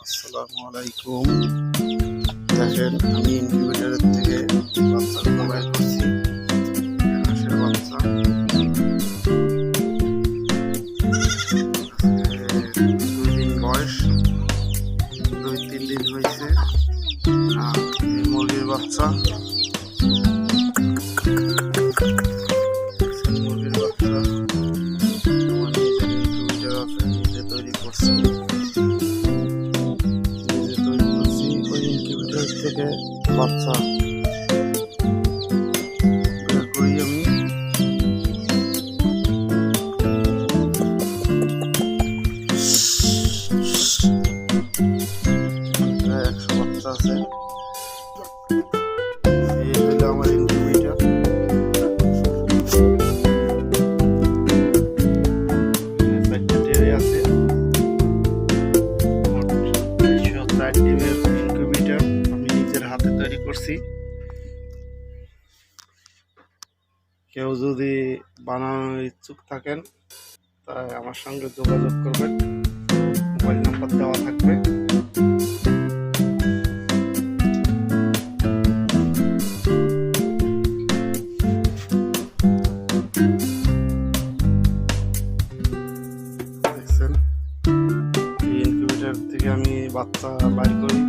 আসসালামু আলাইকুম। দেখেন আমি ইনকিউবেটরের থেকে বাচ্চাগুলো বের করছি। হাঁসের বাচ্চা আজকে 2 দিন বয়স, 2-3 দিন হয়েছে। আর মুরগির বাচ্চা, মুরগির বাচ্চা আমার নিজের ইনকিউবেটর আছে, নিজে তৈরি করছি। ওই ইনকিউবেটর থেকে বাচ্চা বের করি আমি। 100 বাচ্চা আছে। এই হইল আমার ইনকিউবেটর। আছে 4 ডিমের ইনকিউবেটর আমি নিজের হাতে তৈরি করছি। কেউ যদি বানানোর ইচ্ছুক থাকেন তাই আমার সঙ্গে যোগাযোগ করবেন, মোবাইল নাম্বার দেওয়া থাকবে। দেখছেন, এই ইনকিউবেটর থেকে আমি বাচ্চা বাইর করি।